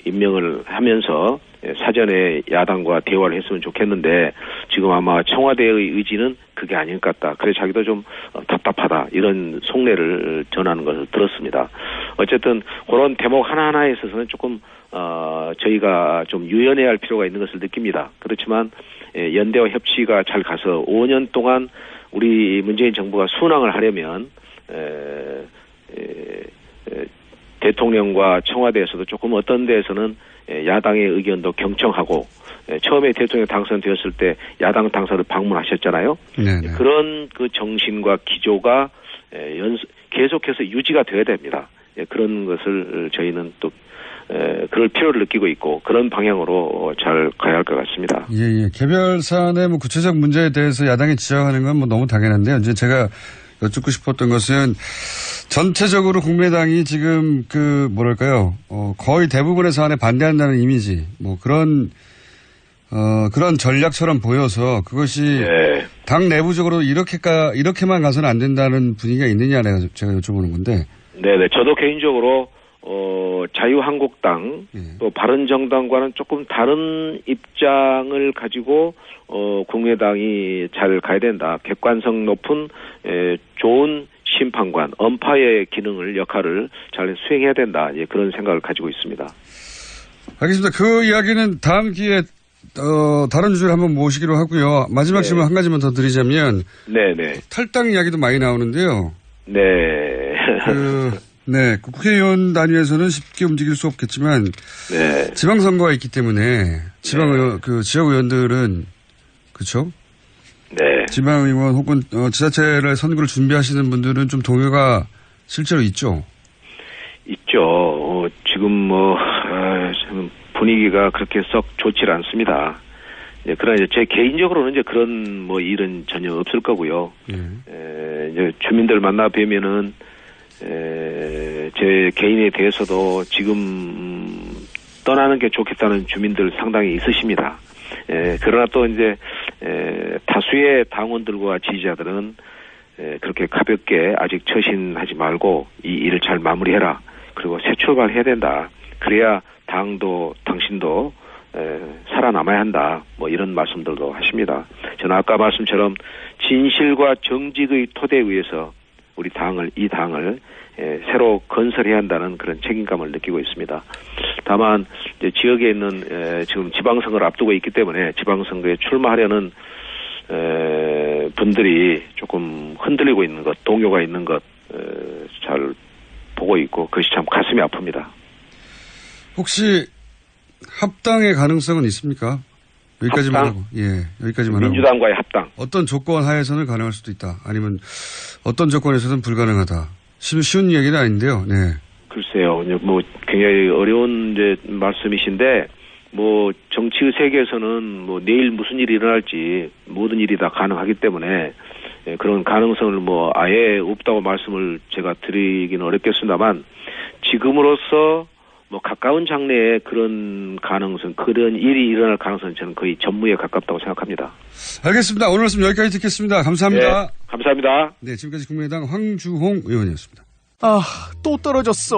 임명을 하면서 사전에 야당과 대화를 했으면 좋겠는데 지금 아마 청와대의 의지는 그게 아닐 것 같다. 그래서 자기도 좀 답답하다. 이런 속내를 전하는 것을 들었습니다. 어쨌든 그런 대목 하나하나에 있어서는 조금 저희가 좀 유연해야 할 필요가 있는 것을 느낍니다. 그렇지만 연대와 협치가 잘 가서 5년 동안 우리 문재인 정부가 순항을 하려면 대통령과 청와대에서도 조금 어떤 데에서는 야당의 의견도 경청하고 처음에 대통령 당선되었을 때 야당 당사를 방문하셨잖아요. 네네. 그런 그 정신과 기조가 계속해서 유지가 돼야 됩니다. 그런 것을 저희는 또 그럴 필요를 느끼고 있고 그런 방향으로 잘 가야 할 것 같습니다. 예. 개별 사안의 뭐 구체적 문제에 대해서 야당이 지적하는 건 뭐 너무 당연한데요. 이제 제가 여쭙고 싶었던 것은 전체적으로 국민의당이 지금 거의 대부분의 사안에 반대한다는 이미지, 그런 전략처럼 보여서 그것이 네. 당 내부적으로 이렇게만 가서는 안 된다는 분위기가 있느냐 제가 여쭤보는 건데. 네네. 저도 개인적으로, 자유한국당, 또 바른정당과는 조금 다른 입장을 가지고, 국민의당이 잘 가야 된다. 객관성 높은, 좋은 심판관, 엄파의 역할을 잘 수행해야 된다. 예, 그런 생각을 가지고 있습니다. 알겠습니다. 그 이야기는 다음 기회에 다른 주제를 한번 모시기로 하고요. 마지막 질문 한 가지만 더 드리자면, 네네. 탈당 이야기도 많이 나오는데요. 네. 국회의원 단위에서는 쉽게 움직일 수 없겠지만, 네. 지방선거가 있기 때문에 지역 의원들은 그렇죠? 네. 지방의원 혹은 지자체를 선거를 준비하시는 분들은 좀 동요가 실제로 있죠. 있죠. 지금 분위기가 그렇게 썩 좋질 않습니다. 예, 그러나 이제 제 개인적으로는 이제 그런 일은 전혀 없을 거고요. 이제 주민들 만나 뵈면은 제 개인에 대해서도 지금 떠나는 게 좋겠다는 주민들 상당히 있으십니다. 그러나 또 이제 다수의 당원들과 지지자들은 그렇게 가볍게 아직 처신하지 말고 이 일을 잘 마무리해라. 그리고 새 출발해야 된다. 그래야 당도 당신도 살아남아야 한다. 이런 말씀들도 하십니다. 저는 아까 말씀처럼 진실과 정직의 토대에 의해서 우리 이 당을 새로 건설해야 한다는 그런 책임감을 느끼고 있습니다. 다만 이제 지역에 있는 지금 지방선거를 앞두고 있기 때문에 지방선거에 출마하려는 분들이 조금 흔들리고 있는 것, 동요가 있는 것 잘 보고 있고 그것이 참 가슴이 아픕니다. 혹시 합당의 가능성은 있습니까? 여기까지만 하고. 여기까지만 하고. 민주당과의 합당. 어떤 조건 하에서는 가능할 수도 있다. 아니면 어떤 조건에서는 불가능하다. 쉬운 얘기는 아닌데요. 네. 글쎄요. 굉장히 어려운 말씀이신데 정치의 세계에서는 내일 무슨 일이 일어날지 모든 일이 다 가능하기 때문에 그런 가능성을 아예 없다고 말씀을 제가 드리기는 어렵겠습니다만 지금으로서 가까운 장래에 그런 일이 일어날 가능성은 저는 거의 전무에 가깝다고 생각합니다. 알겠습니다. 오늘 말씀 여기까지 듣겠습니다. 감사합니다. 네, 감사합니다. 네, 지금까지 국민의당 황주홍 의원이었습니다. 또 떨어졌어.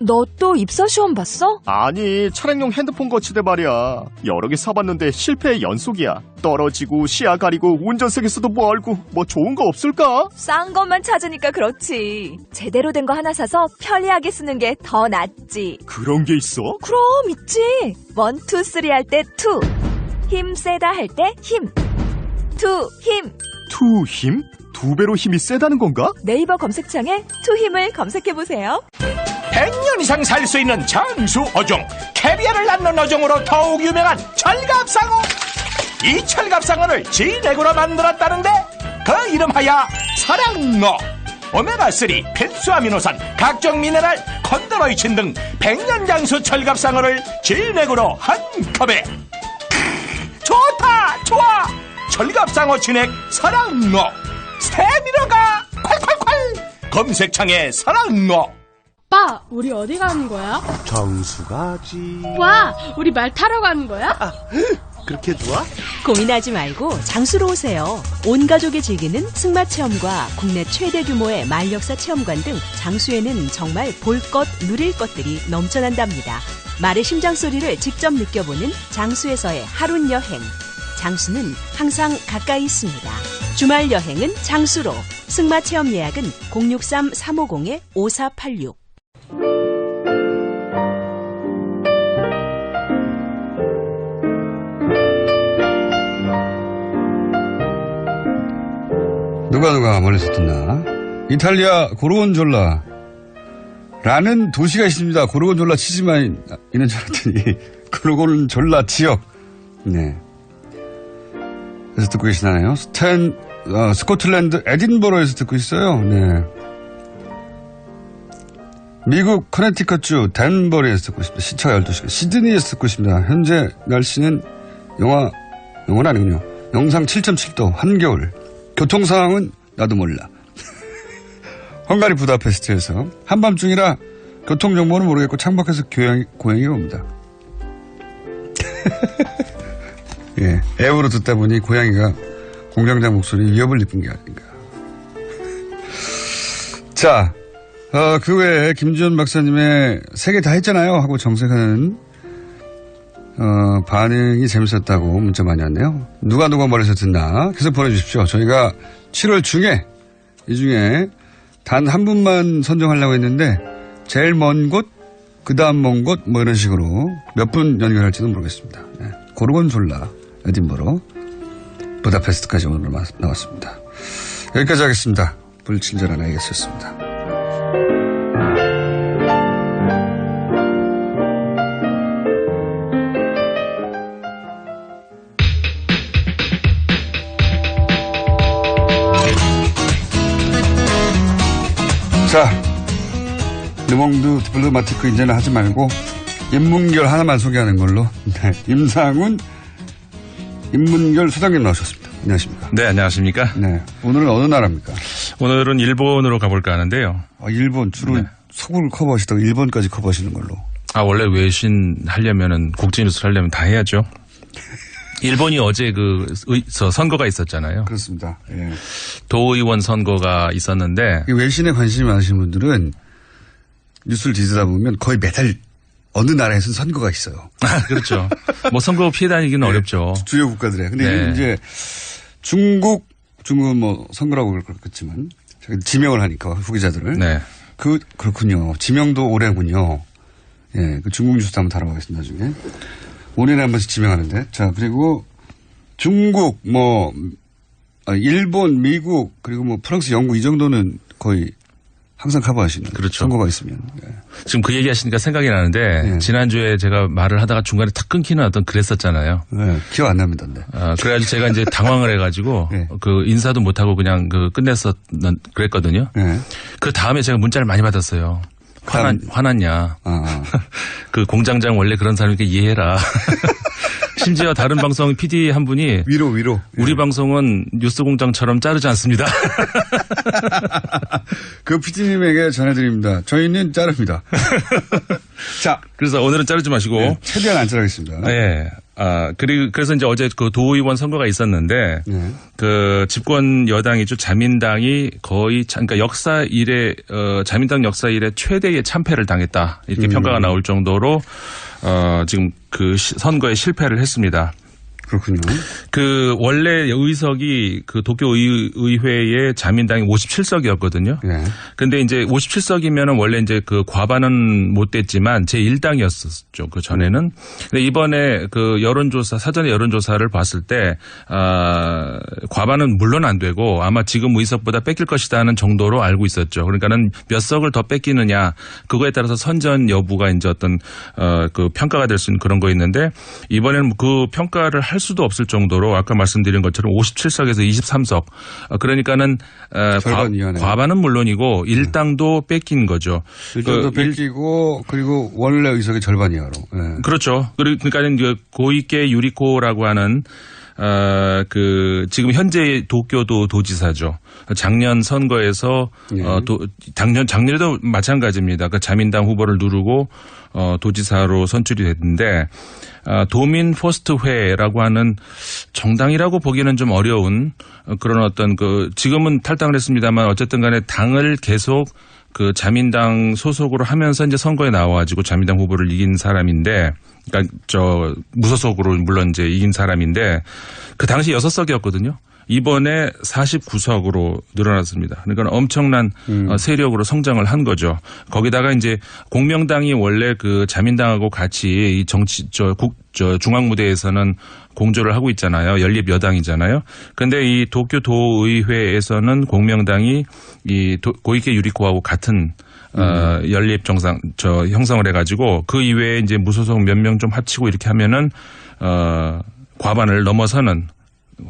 너 또 입사 시험 봤어? 아니, 차량용 핸드폰 거치대 말이야. 여러 개 사봤는데 실패의 연속이야. 떨어지고 시야 가리고 운전석에서도 알고 좋은 거 없을까? 싼 것만 찾으니까 그렇지. 제대로 된 거 하나 사서 편리하게 쓰는 게 더 낫지. 그런 게 있어? 그럼 있지. 1, 2, 3 할 때 2. 힘 세다 할 때 힘. 2 힘. 2 힘? 2배로 힘이 세다는 건가? 네이버 검색창에 2 힘을 검색해보세요. 100년 이상 살 수 있는 장수 어종, 캐비아를 낳는 어종으로 더욱 유명한 철갑상어. 이 철갑상어를 진액으로 만들었다는데 그 이름하여 사랑어. 오메가3, 필수 아미노산, 각종 미네랄, 콘드로이친 등 100년 장수 철갑상어를 진액으로 한 컵에. 좋아. 철갑상어 진액 사랑어. 스테미너가 콸콸콸. 검색창에 사랑어. 오빠, 우리 어디 가는 거야? 정수 가지. 와, 우리 말 타러 가는 거야? 그렇게 좋아? 고민하지 말고 장수로 오세요. 온 가족이 즐기는 승마 체험과 국내 최대 규모의 말역사 체험관 등 장수에는 정말 볼 것, 누릴 것들이 넘쳐난답니다. 말의 심장 소리를 직접 느껴보는 장수에서의 하룬 여행. 장수는 항상 가까이 있습니다. 주말 여행은 장수로. 승마 체험 예약은 063-350-5486. 누가 멀리서 듣나? 이탈리아 고르곤졸라 라는 도시가 있습니다. 고르곤졸라 치즈만 있는 줄 알았더니 고르곤졸라 지역. 네. 그래서 듣고 계시나요? 스코틀랜드 에딘버러에서 듣고 있어요. 네. 미국 커네티컷주 댄버리에서 듣고 있습니다. 시차가 12시간. 시드니에서 듣고 있습니다. 현재 날씨는 영하는 아니군요. 영상 7.7도, 한겨울. 교통 상황은 나도 몰라. 헝가리 부다페스트에서 한밤중이라 교통정보는 모르겠고 창밖에서 고양이가 옵니다. 예, 앱으로 듣다 보니 고양이가 공장장 목소리 위협을 입은 게 아닌가. 자, 그 외에 김지원 박사님의 세 개 다 했잖아요 하고 정색하는 반응이 재밌었다고 문자 많이 왔네요. 누가 머리에서 듣나 계속 보내주십시오. 저희가 7월 중에 이 중에 단 한 분만 선정하려고 했는데 제일 먼 곳, 그 다음 먼 곳 뭐 이런 식으로 몇 분 연결할지도 모르겠습니다. 네. 고르곤졸라, 에딘버러, 부다페스트까지 오늘 나왔습니다. 여기까지 하겠습니다. 불친절한 AS였습니다. 자, 르몽드 디플로마티크 이제는 하지 말고 인문결 하나만 소개하는 걸로. 네, 임상훈 인문결 소장님 나오셨습니다. 안녕하십니까? 네, 안녕하십니까? 네, 오늘은 어느 나라입니까? 오늘은 일본으로 가볼까 하는데요. 일본 주로 네. 서구를 커버하시다가 일본까지 커버하시는 걸로. 원래 외신 하려면은 국제뉴스 하려면 다 해야죠. 일본이 어제 선거가 있었잖아요. 그렇습니다. 예. 도의원 선거가 있었는데. 외신에 관심이 많으신 분들은 뉴스를 뒤지다 보면 거의 매달 어느 나라에서는 선거가 있어요. 그렇죠. 뭐 선거 피해 다니기는 네. 어렵죠. 주요 국가들에. 근데 네. 이제 중국은 뭐 선거라고 그렇겠지만 지명을 하니까 후기자들을. 네. 그렇군요. 지명도 올해군요. 예, 그 중국 뉴스도 한번 다뤄보겠습니다. 나중에. 5년에 한 번씩 지명하는데. 자, 그리고 중국, 일본, 미국, 그리고 프랑스, 영국 이 정도는 거의 항상 커버하시는. 그렇죠. 선거가 있으면. 네. 지금 그 얘기 하시니까 생각이 나는데. 네. 지난주에 제가 말을 하다가 중간에 탁 끊기는 어떤 그랬었잖아요. 네. 기억 안 납니다. 네. 그래가지고 제가 이제 당황을 해가지고. 네. 인사도 못하고 그냥 그랬거든요. 네. 그 다음에 제가 문자를 많이 받았어요. 화났냐. 그 공장장 원래 그런 사람이니까 이해해라. 심지어 다른 방송 PD 한 분이 위로 우리 방송은 뉴스공장처럼 자르지 않습니다. 그 PD님에게 전해드립니다. 저희는 자릅니다. 자, 그래서 오늘은 자르지 마시고 네, 최대한 안 자르겠습니다. 네. 그래서 이제 어제 그 도의원 선거가 있었는데, 네. 그 집권 여당이죠. 자민당이 거의, 그러니까 자민당 역사 이래 최대의 참패를 당했다. 이렇게 평가가 나올 정도로, 지금 그 선거에 실패를 했습니다. 그렇군요. 원래 의석이 도쿄 의회의 자민당이 57석이었거든요. 네. 근데 이제 57석이면은 원래 이제 과반은 못 됐지만 제1당이었었죠. 그 전에는. 근데 이번에 사전에 여론조사를 봤을 때, 과반은 물론 안 되고 아마 지금 의석보다 뺏길 것이다 하는 정도로 알고 있었죠. 그러니까는 몇 석을 더 뺏기느냐, 그거에 따라서 선전 여부가 이제 어떤, 평가가 될 수 있는 그런 거 있는데, 이번에는 그 평가를 할 수도 없을 정도로 아까 말씀드린 것처럼 57석에서 23석. 그러니까는 과반은 물론이고 일당도 뺏긴 거죠. 일당도 뺏기고 그리고 원래 의석의 절반 이하로. 네. 그렇죠. 그러니까는 고이케 유리코라고 하는 지금 현재 도쿄도 도지사죠. 작년 선거에서 작년에도 마찬가지입니다. 자민당 후보를 누르고 도지사로 선출이 됐는데 도민 포스트회라고 하는 정당이라고 보기에는 좀 어려운 그런 어떤 지금은 탈당을 했습니다만 어쨌든 간에 당을 계속 자민당 소속으로 하면서 이제 선거에 나와가지고 자민당 후보를 이긴 사람인데, 그러니까 무소속으로 물론 이제 이긴 사람인데 그 당시 6석이었거든요. 이번에 49석으로 늘어났습니다. 그러니까 엄청난 세력으로 성장을 한 거죠. 거기다가 이제 공명당이 원래 자민당하고 같이 이 중앙 무대에서는 공조를 하고 있잖아요. 연립 여당이잖아요. 근데 이 도쿄 도의회에서는 공명당이 고이케 유리코하고 같은 연립 형성을 해가지고 그 이외에 이제 무소속 몇 명 좀 합치고 이렇게 하면은 과반을 넘어서는,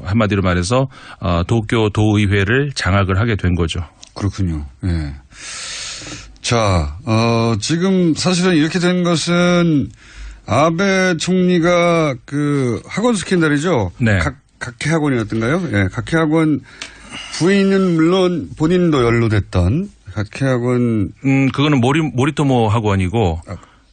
한마디로 말해서 도쿄 도의회를 장악을 하게 된 거죠. 그렇군요. 네. 자, 지금 사실은 이렇게 된 것은 아베 총리가 학원 스캔들이죠. 네. 각해학원이었던가요? 예, 각해학원 부인은 물론 본인도 연루됐던 각해학원. 그거는 모리토모 학원이고.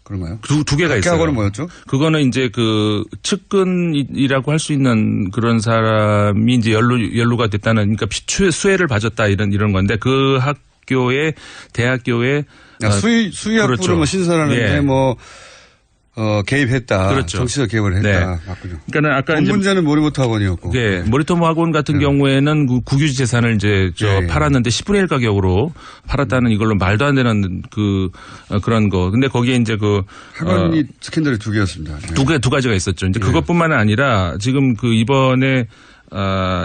그런가요? 두 개가 있어요. 각해학원은 뭐였죠? 그거는 이제 그 측근이라고 할 수 있는 그런 사람이 이제 연루가 됐다는, 그러니까 수혜를 봐줬다 이런 건데, 그 학교에 대학교에 수의학부를 그렇죠. 뭐 신설하는데 예. 뭐 개입했다. 그렇죠. 정치적 개입을 했다. 네. 맞군요. 그러니까 아까 본 문제는 모리모토 학원이었고. 네. 모리토모 학원 같은 경우에는 그 국유지 재산을 이제 팔았는데 10분의 1 가격으로 팔았다는 이걸로 말도 안 되는 그런 거. 근데 거기에 이제 학원이 스캔들이 두 개였습니다. 네. 두 가지가 있었죠. 이제 그것뿐만 아니라 지금 이번에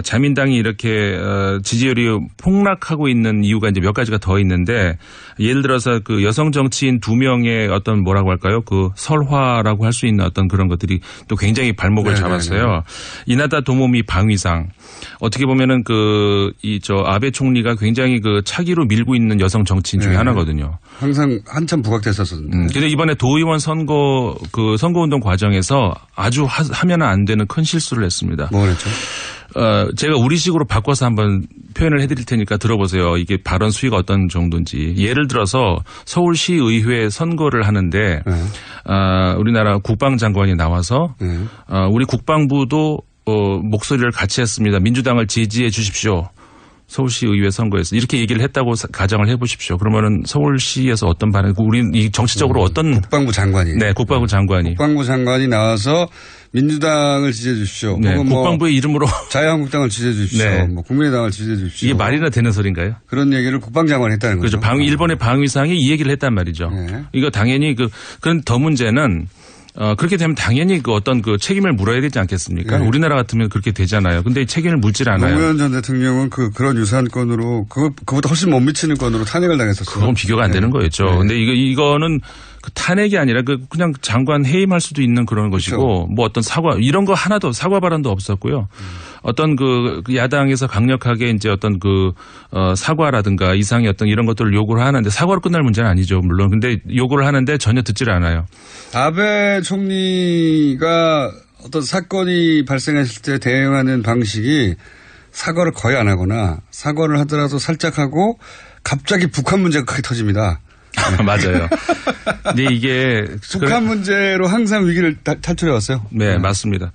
자민당이 이렇게 지지율이 폭락하고 있는 이유가 이제 몇 가지가 더 있는데, 예를 들어서 그 여성 정치인 2명의 어떤 뭐라고 할까요? 그 설화라고 할 수 있는 어떤 그런 것들이 또 굉장히 발목을 잡았어요. 이나다 도모미 방위상. 어떻게 보면은 아베 총리가 굉장히 차기로 밀고 있는 여성 정치인 중에 하나거든요. 항상 한참 부각됐었었는데. 근데 이번에 도의원 선거운동 과정에서 아주 하면 안 되는 큰 실수를 했습니다. 뭐 그랬죠? 제가 우리식으로 바꿔서 한번 표현을 해드릴 테니까 들어보세요. 이게 발언 수위가 어떤 정도인지. 예를 들어서 서울시의회 선거를 하는데 우리나라 국방장관이 나와서 우리 국방부도 목소리를 같이 했습니다. 민주당을 지지해 주십시오. 서울시의회 선거에서 이렇게 얘기를 했다고 가정을 해보십시오. 그러면은 서울시에서 어떤 반응? 우리 이 정치적으로 어떤 국방부 장관이? 네, 국방부 장관이 나와서 민주당을 지지해 주십시오. 네, 국방부의 이름으로 자유한국당을 지지해 주십시오. 네. 국민의당을 지지해 주십시오. 이게 말이나 되는 소린가요? 그런 얘기를 국방장관이 했다는 거죠. 그렇죠. 일본의 방위상이 이 얘기를 했단 말이죠. 네. 이거 당연히 그런 더 문제는. 그렇게 되면 당연히 어떤 책임을 물어야 되지 않겠습니까? 네. 우리나라 같으면 그렇게 되잖아요. 근데 책임을 묻질 않아요. 노무현 전 대통령은 그런 유사한 건으로 그것보다 훨씬 못 미치는 건으로 탄핵을 당했었어요. 그건 비교가 안 되는 거였죠. 네. 근데 이거는 탄핵이 아니라 그냥 장관 해임할 수도 있는 그런 것이고, 그렇죠. 뭐 어떤 이런 거 하나도 사과 발언도 없었고요. 어떤 야당에서 강력하게 이제 어떤 사과라든가 이상의 어떤 이런 것들을 요구를 하는데, 사과로 끝날 문제는 아니죠, 물론. 근데 요구를 하는데 전혀 듣질 않아요. 아베 총리가 어떤 사건이 발생했을 때 대응하는 방식이 사과를 거의 안 하거나 사과를 하더라도 살짝 하고 갑자기 북한 문제가 크게 터집니다. 맞아요. 근데 이게 북한 문제로 항상 위기를 탈출해 왔어요. 네, 맞습니다.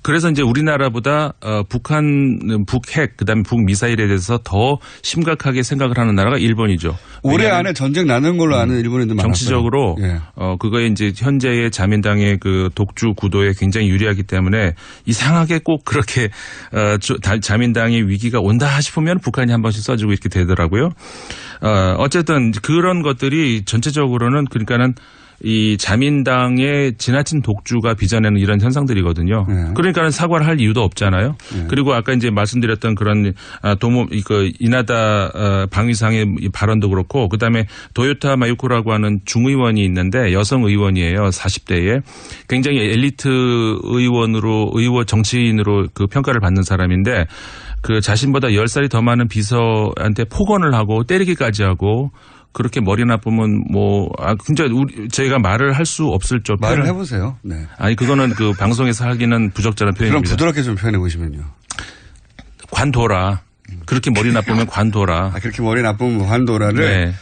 그래서 이제 우리나라보다 북핵 그다음에 북미사일에 대해서 더 심각하게 생각을 하는 나라가 일본이죠. 올해 안에 전쟁 나는 걸로 아는 일본인들 많았어요. 정치적으로 그거에 이제 현재의 자민당의 독주 구도에 굉장히 유리하기 때문에 이상하게 꼭 그렇게 자민당의 위기가 온다 싶으면 북한이 한 번씩 써주고 이렇게 되더라고요. 어쨌든 그런 것들이 전체적으로는 그러니까는 이 자민당의 지나친 독주가 빚어내는 이런 현상들이거든요. 그러니까는 사과를 할 이유도 없잖아요. 그리고 아까 이제 말씀드렸던 그런 이나다 방위상의 발언도 그렇고, 그다음에 도요타 마유코라고 하는 중의원이 있는데 여성 의원이에요. 40대에 굉장히 엘리트 의원 정치인으로 평가를 받는 사람인데, 자신보다 10살이 더 많은 비서한테 폭언을 하고 때리기까지 하고, 그렇게 머리 나쁘면 진짜 저희가 말을 할 수 없을 줄. 말을 해보세요. 네. 아니, 그거는 방송에서 하기는 부적절한 표현입니다. 그럼 부드럽게 좀 표현해 보시면요. 관둬라. 그렇게 머리 나쁘면 관둬라. 그렇게 머리 나쁘면 관둬라를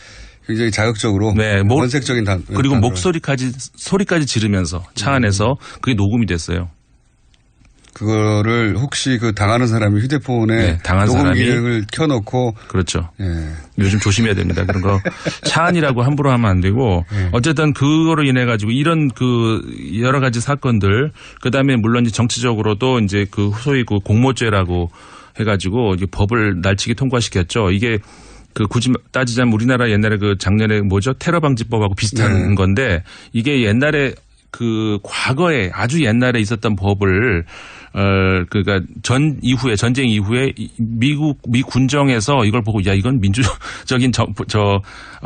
굉장히 자극적으로. 원색적인 그리고 소리까지 지르면서 차 안에서 그게 녹음이 됐어요. 그거를 혹시 당하는 사람이 휴대폰에 녹음 기능을 켜놓고. 그렇죠. 요즘 조심해야 됩니다. 그런 거 차 안이라고 함부로 하면 안 되고. 어쨌든 그거로 인해 가지고 이런 여러 가지 사건들, 그다음에 물론 정치적으로도 이제 소위 공모죄라고 해가지고 법을 날치기 통과시켰죠. 이게 굳이 따지자면 우리나라 옛날에 작년에 테러 방지법하고 비슷한 건데, 이게 옛날에 과거에 아주 옛날에 있었던 법을 그러니까 전쟁 이후에 미 군정에서 이걸 보고 이건 민주적인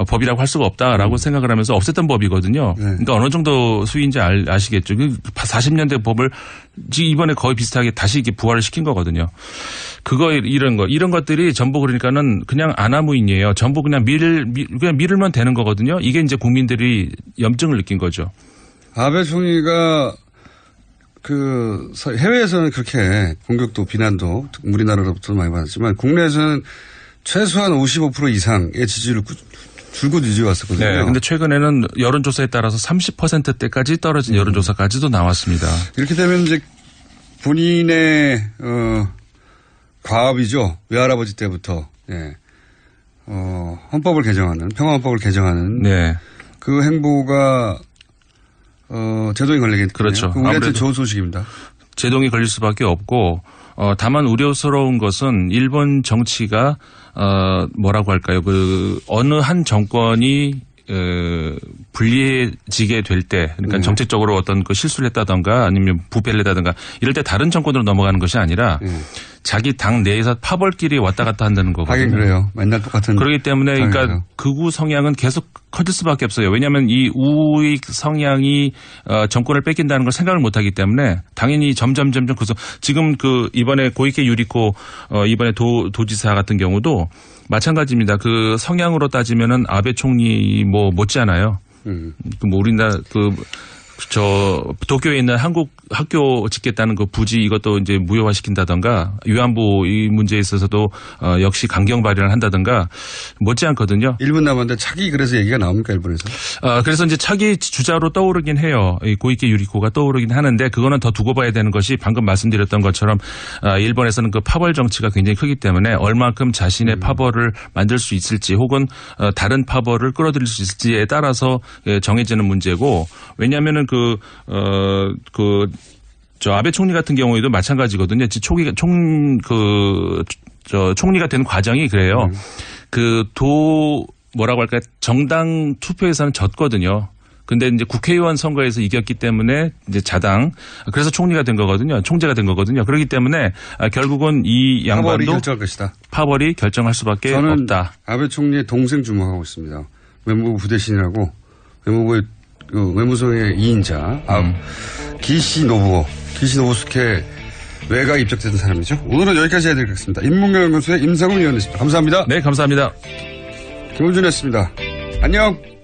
법이라고 할 수가 없다라고 생각을 하면서 없앴던 법이거든요. 그러니까 어느 정도 수위인지 아시겠죠. 40년대 법을 이번에 거의 비슷하게 다시 이렇게 부활을 시킨 거거든요. 이런 것들이 전부 그러니까는 그냥 아나무인이에요. 전부 그냥 밀으면 되는 거거든요. 이게 이제 국민들이 염증을 느낀 거죠. 아베 총리가 해외에서는 그렇게 공격도 비난도 우리나라로부터 많이 받았지만 국내에서는 최소한 55% 이상의 지지율을 줄곧 유지해왔었거든요. 네. 근데 최근에는 여론조사에 따라서 30%대까지 떨어진 여론조사까지도 나왔습니다. 이렇게 되면 이제 본인의, 과업이죠. 외할아버지 때부터, 예. 헌법을 개정하는, 평화헌법을 개정하는. 네. 그 행보가, 제동이 걸리겠네요. 그렇죠. 우리한테 좋은 소식입니다. 제동이 걸릴 수밖에 없고, 다만 우려스러운 것은 일본 정치가 뭐라고 할까요? 어느 한 정권이 불리해지게 될 때, 그러니까 정책적으로 어떤 그 실수를 했다던가 아니면 부패를 했다던가 이럴 때 다른 정권으로 넘어가는 것이 아니라 자기 당 내에서 파벌끼리 왔다 갔다 한다는 거거든요. 하긴 그래요. 맨날 똑같은. 그렇기 때문에 그러니까 상황이죠. 극우 성향은 계속 커질 수밖에 없어요. 왜냐하면 이 우익 성향이 정권을 뺏긴다는 걸 생각을 못하기 때문에 당연히 점점 지금 그 이번에 고이케 유리코 이번에 도지사 같은 경우도 마찬가지입니다. 그 성향으로 따지면은 아베 총리 뭐 못지않아요. 뭐 우리나라 도쿄에 있는 한국 학교 짓겠다는 그 부지 이것도 이제 무효화시킨다던가 위안부 이 문제에 있어서도 역시 강경 발언을 한다던가 못지않거든요. 1분 남았는데 차기 그래서 얘기가 나옵니까 일본에서? 그래서 이제 차기 주자로 떠오르긴 해요. 이 고이케 유리코가 떠오르긴 하는데 그거는 더 두고 봐야 되는 것이 방금 말씀드렸던 것처럼 일본에서는 그 파벌 정치가 굉장히 크기 때문에 얼만큼 자신의 파벌을 만들 수 있을지 혹은 다른 파벌을 끌어들일 수 있을지에 따라서 정해지는 문제고 왜냐하면은 아베 총리 같은 경우에도 마찬가지거든요. 총리가 된 과정이 그래요. 뭐라고 할까요? 정당 투표에서는 졌거든요. 근데 이제 국회의원 선거에서 이겼기 때문에 이제 자당 그래서 총리가 된 거거든요. 총재가 된 거거든요. 그렇기 때문에 결국은 이 양반도 파벌이 결정할 것이다. 파벌이 결정할 수밖에 저는 없다. 아베 총리의 동생 주목하고 있습니다. 외무부 부대신이라고 외무부의 외무성의 2인자 기시 노부스케 외가 입적된 사람이죠. 오늘은 여기까지 해드리겠습니다. 인문경연구소의 임상훈 위원이었습니다. 감사합니다. 네, 감사합니다. 김원준이었습니다. 안녕.